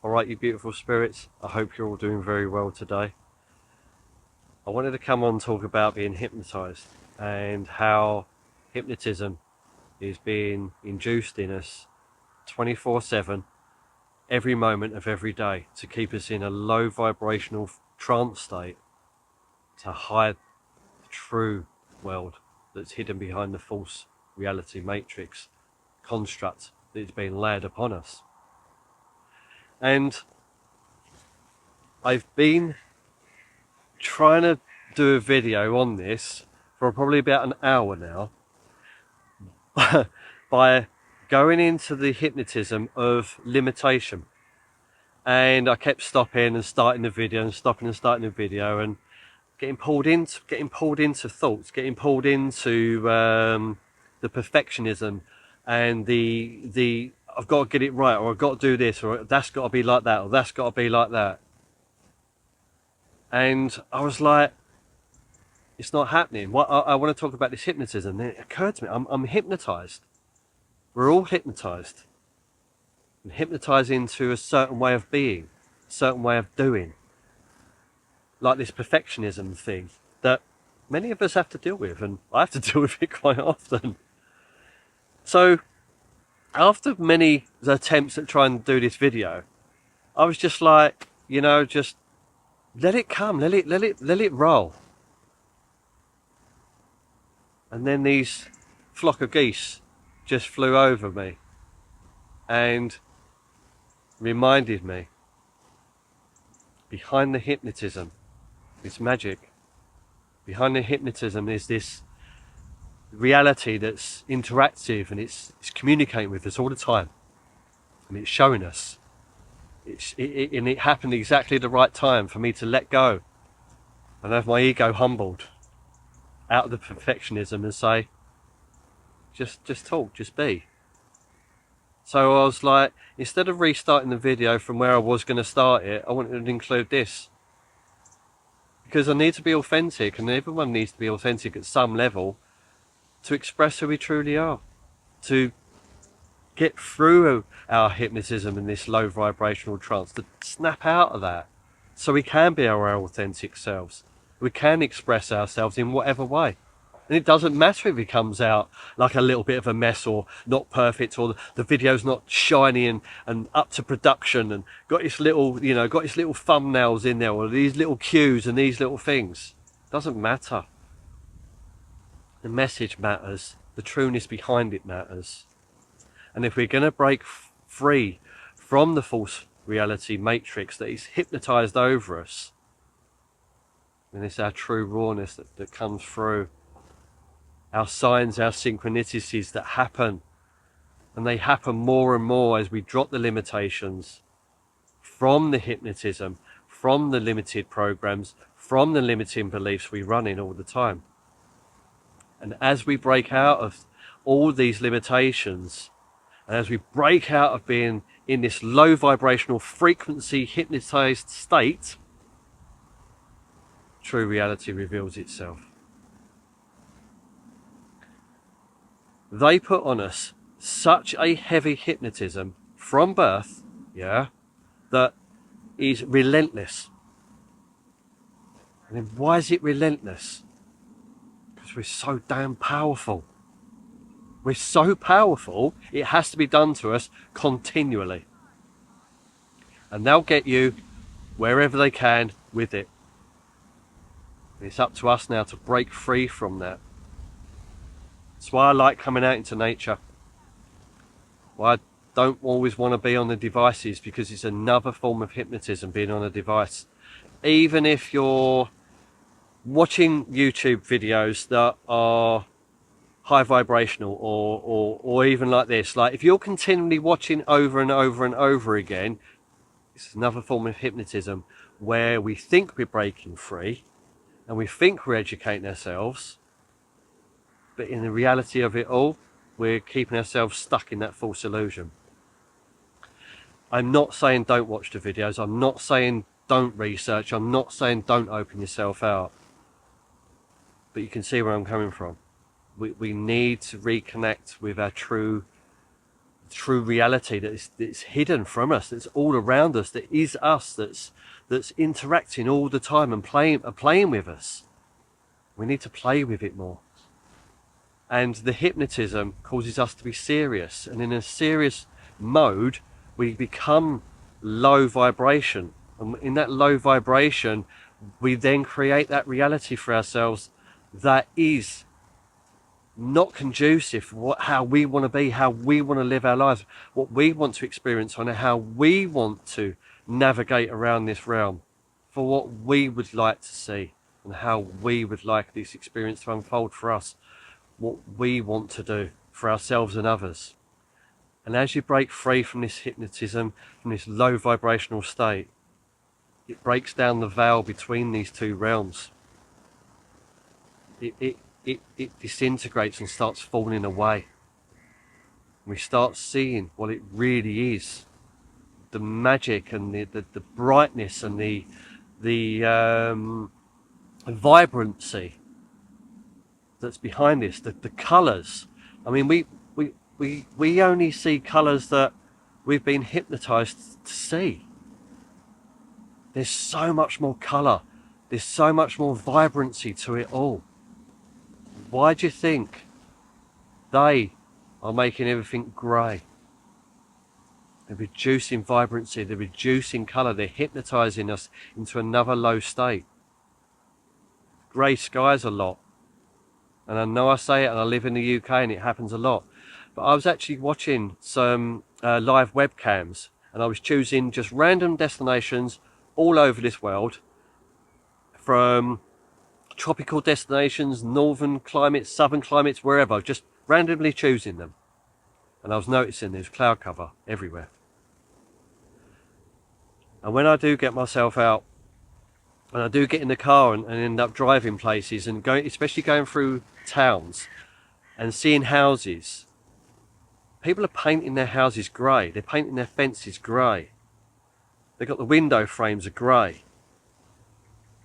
Alright, you beautiful spirits, I hope you're all doing very well today. I wanted to come on and talk about being hypnotized and how hypnotism is being induced in us 24/7 every moment of every day to keep us in a low vibrational trance state to hide the true world that's hidden behind the false reality matrix construct that is being laid upon us. And I've been trying to do a video on this for probably about an hour now by going into the hypnotism of limitation, and I kept stopping and starting the video and stopping and starting the video and getting pulled into thoughts, getting pulled into the perfectionism and the I've got to get it right, or I've got to do this, or that's got to be like that, or that's got to be like that. And I was like, it's not happening. I want to talk about this hypnotism. Then it occurred to me, I'm hypnotized. We're all hypnotized. And hypnotized into a certain way of being, a certain way of doing. Like this perfectionism thing that many of us have to deal with, and I have to deal with it quite often. So after many attempts at trying to do this video, I was just like, just let it come, let it roll. And then these flock of geese just flew over me and reminded me, behind the hypnotism is magic. Behind the hypnotism is this reality that's interactive, and it's communicating with us all the time, and it's showing us. And it happened exactly the right time for me to let go and have my ego humbled out of the perfectionism and say, just talk, just be. So I was like, instead of restarting the video from where I was going to start it, I wanted to include this, because I need to be authentic, and everyone needs to be authentic at some level to express who we truly are, to get through our hypnotism in this low vibrational trance, to snap out of that so we can be our authentic selves. We can express ourselves in whatever way. And it doesn't matter if it comes out like a little bit of a mess, or not perfect, or the video's not shiny and up to production and got its little, got its little thumbnails in there, or these little cues and these little things. It doesn't matter. The message matters. The trueness behind it matters. And if we're going to break free from the false reality matrix that is hypnotized over us, then it's our true rawness that comes through. Our signs, our synchronicities that happen. And they happen more and more as we drop the limitations from the hypnotism, from the limited programs, from the limiting beliefs we run in all the time. And as we break out of all these limitations, and as we break out of being in this low vibrational frequency hypnotized state, true reality reveals itself. They put on us such a heavy hypnotism from birth, that is relentless. And then why is it relentless? Because we're so damn powerful. We're so powerful, it has to be done to us continually. And they'll get you wherever they can with it. And it's up to us now to break free from that. That's why I like coming out into nature. Why I don't always want to be on the devices, because it's another form of hypnotism, being on a device. Even if you're watching YouTube videos that are high vibrational, or even like this, like if you're continually watching over and over and over again, it's another form of hypnotism where we think we're breaking free and we think we're educating ourselves, but in the reality of it all, we're keeping ourselves stuck in that false illusion. I'm not saying don't watch the videos, I'm not saying don't research, I'm not saying don't open yourself out, but you can see where I'm coming from. We need to reconnect with our true true reality that's hidden from us, that's all around us, that is us, that's interacting all the time and playing with us. We need to play with it more. And the hypnotism causes us to be serious, and in a serious mode we become low vibration, and in that low vibration we then create that reality for ourselves that is not conducive for how we want to be, how we want to live our lives, what we want to experience on, and how we want to navigate around this realm, for what we would like to see and how we would like this experience to unfold for us, what we want to do for ourselves and others. And as you break free from this hypnotism, from this low vibrational state, it breaks down the veil between these two realms. It disintegrates and starts falling away. We start seeing what it really is, the magic and the brightness and the vibrancy that's behind this, the colours. I mean, we only see colours that we've been hypnotized to see. There's so much more colour, there's so much more vibrancy to it all. Why do you think they are making everything grey? They're reducing vibrancy, they're reducing colour, they're hypnotising us into another low state. Grey skies a lot. And I know I say it, and I live in the UK and it happens a lot. But I was actually watching some live webcams, and I was choosing just random destinations all over this world, from tropical destinations, northern climates, southern climates, wherever, just randomly choosing them. And I was noticing there's cloud cover everywhere. And when I do get myself out, and I do get in the car and end up driving places and going, especially going through towns and seeing houses, people are painting their houses grey. They're painting their fences grey. They've got the window frames are grey.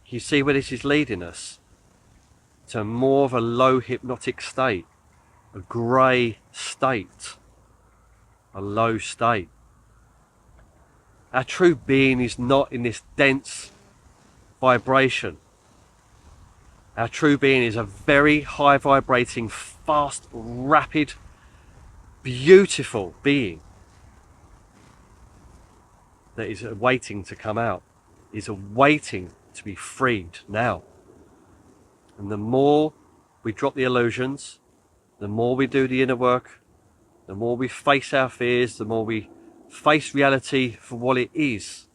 You see where this is leading us? To more of a low hypnotic state, a grey state, a low state. Our true being is not in this dense vibration. Our true being is a very high vibrating, fast, rapid, beautiful being that is waiting to come out, is awaiting to be freed now. And the more we drop the illusions, the more we do the inner work, the more we face our fears, the more we face reality for what it is,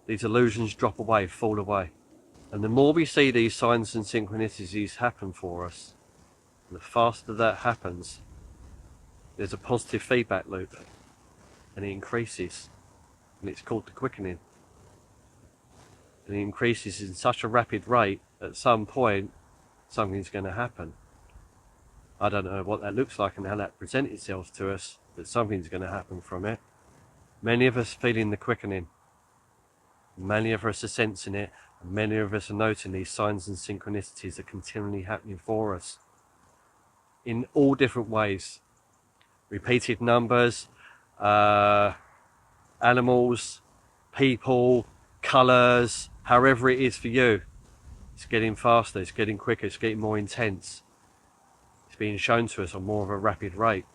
these illusions drop away, fall away. And the more we see these signs and synchronicities happen for us, the faster that happens, there's a positive feedback loop, and it increases, and it's called the quickening. And it increases in such a rapid rate, at some point something's going to happen. I don't know what that looks like and how that presents itself to us, but something's going to happen from it. Many of us feeling the quickening, many of us are sensing it, and many of us are noting these signs and synchronicities are continually happening for us in all different ways. Repeated numbers, animals, people, colours, however it is for you. It's getting faster, it's getting quicker, it's getting more intense. It's being shown to us on more of a rapid rate.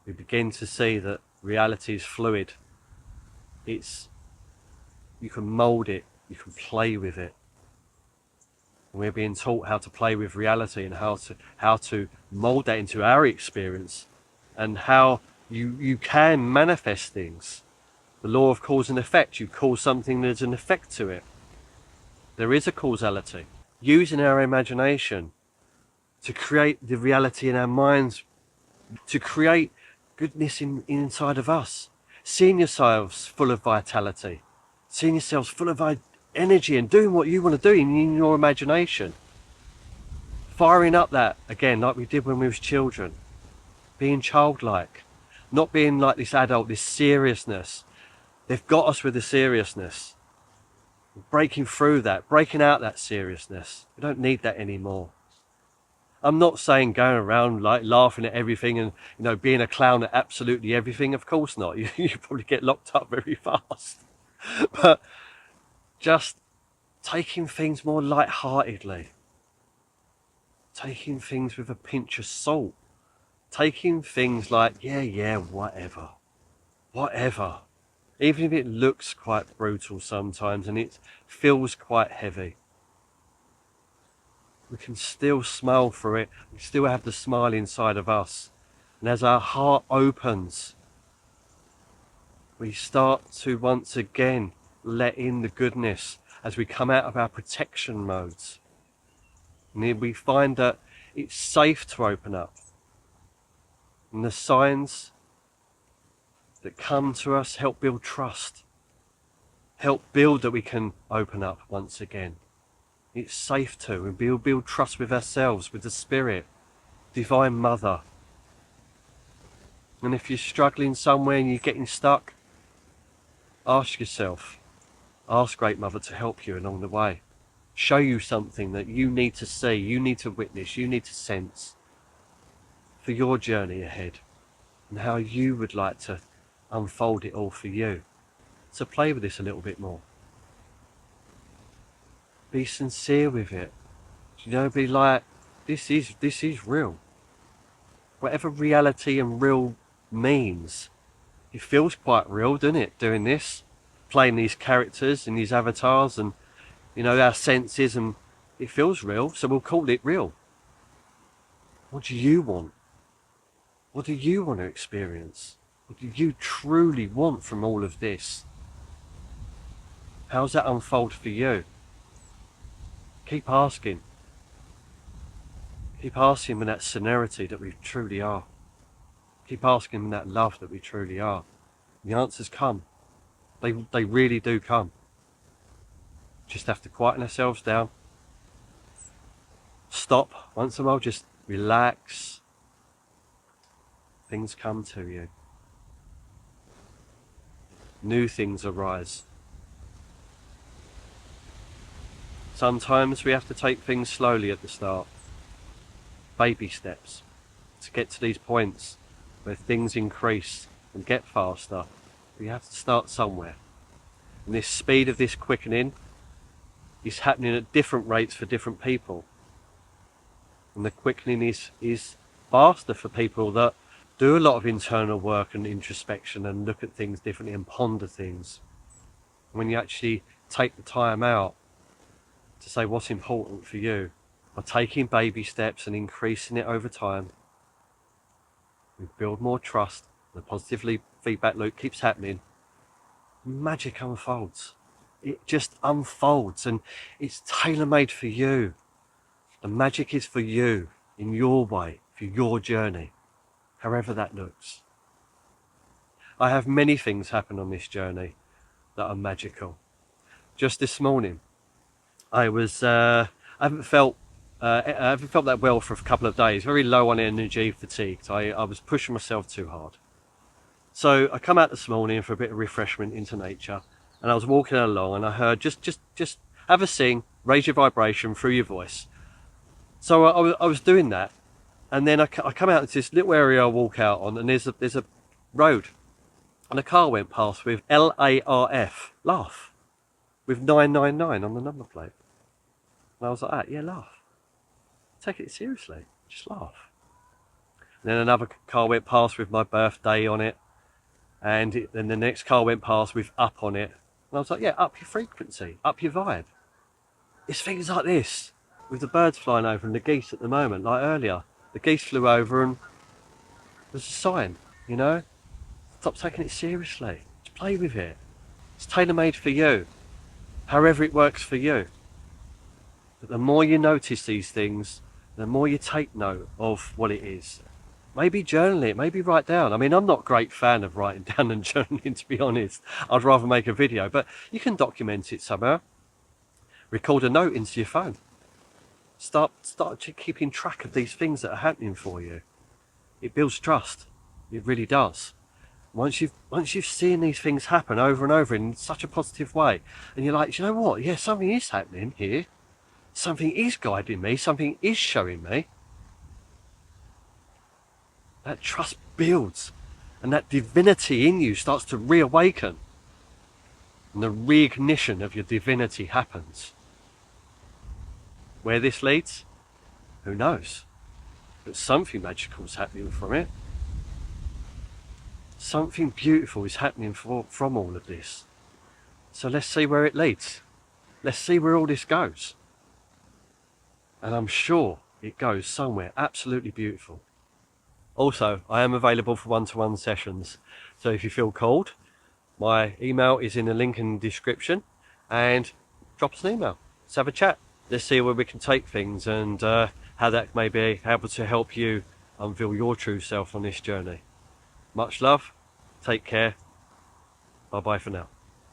We begin to see that reality is fluid. You can mould it, you can play with it. And we're being taught how to play with reality and how to mould that into our experience, and how you can manifest things. The law of cause and effect, you cause something, there's an effect to it. There is a causality. Using our imagination to create the reality in our minds, to create goodness inside of us. Seeing yourselves full of vitality, seeing yourselves full of energy and doing what you want to do in your imagination. Firing up that, again, like we did when we was children. Being childlike. Not being like this adult, this seriousness. They've got us with the seriousness. Breaking through that, breaking out that seriousness. We don't need that anymore. I'm not saying going around like laughing at everything and, you know, being a clown at absolutely everything. Of course not. You probably get locked up very fast. But just taking things more lightheartedly, taking things with a pinch of salt, taking things like, yeah, whatever, even if it looks quite brutal sometimes and it feels quite heavy. We can still smile through it. We still have the smile inside of us. And as our heart opens, we start to once again let in the goodness as we come out of our protection modes. And then we find that it's safe to open up. And the signs that come to us help build trust. Help build that we can open up once again. It's safe to, and build trust with ourselves, with the Spirit, Divine Mother. And if you're struggling somewhere and you're getting stuck, ask yourself, ask Great Mother to help you along the way. Show you something that you need to see, you need to witness, you need to sense for your journey ahead and how you would like to unfold it all for you. So play with this a little bit more. Be sincere with it. You know, be like, this is real. Whatever reality and real means, it feels quite real, doesn't it, doing this? Playing these characters and these avatars and, you know, our senses, and it feels real, so we'll call it real. What do you want? What do you want to experience? What do you truly want from all of this? How's that unfold for you? Keep asking. Keep asking with that serenity that we truly are. Keep asking with that love that we truly are. The answers come. They really do come. Just have to quieten ourselves down. Stop once in a while, just relax. Things come to you. New things arise. Sometimes we have to take things slowly at the start. Baby steps to get to these points where things increase and get faster. We have to start somewhere. And this speed of this quickening is happening at different rates for different people. And the quickening is faster for people that do a lot of internal work and introspection and look at things differently and ponder things. When you actually take the time out to say what's important for you, by taking baby steps and increasing it over time, we build more trust. The positive feedback loop keeps happening. Magic unfolds. It just unfolds, and it's tailor-made for you. The magic is for you, in your way, for your journey, however that looks. I have many things happen on this journey that are magical. Just this morning, I haven't felt that well for a couple of days. Very low on energy, fatigued. I was pushing myself too hard. So I come out this morning for a bit of refreshment into nature, and I was walking along, and I heard just have a sing, raise your vibration through your voice. So I was doing that, and then I come out into this little area I walk out on, and there's a road, and a car went past with LARF, laugh, with 999 on the number plate. And I was like, yeah, laugh. Take it seriously. Just laugh. And then another car went past with my birthday on it. And then the next car went past with up on it. And I was like, yeah, up your frequency, up your vibe. It's things like this. With the birds flying over and the geese at the moment, like earlier. The geese flew over and there's a sign, you know? Stop taking it seriously. Just play with it. It's tailor-made for you. However it works for you. But the more you notice these things, the more you take note of what it is. Maybe journal it, maybe write down. I mean, I'm not a great fan of writing down and journaling, to be honest. I'd rather make a video, but you can document it somehow. Record a note into your phone. Start keeping track of these things that are happening for you. It builds trust. It really does. Once you've seen these things happen over and over in such a positive way, and you're like, you know what? Yeah, something is happening here. Something is guiding me. Something is showing me. that trust builds, and that divinity in you starts to reawaken, and the reignition of your divinity happens. Where this leads, who knows? But something magical is happening from it. Something beautiful is happening from all of this. So let's see where it leads. Let's see where all this goes. And I'm sure it goes somewhere absolutely beautiful. Also, I am available for one-to-one sessions. So if you feel called, my email is in the link in the description, and drop us an email. Let's have a chat. Let's see where we can take things, and how that may be able to help you unveil your true self on this journey. Much love. Take care. Bye bye for now.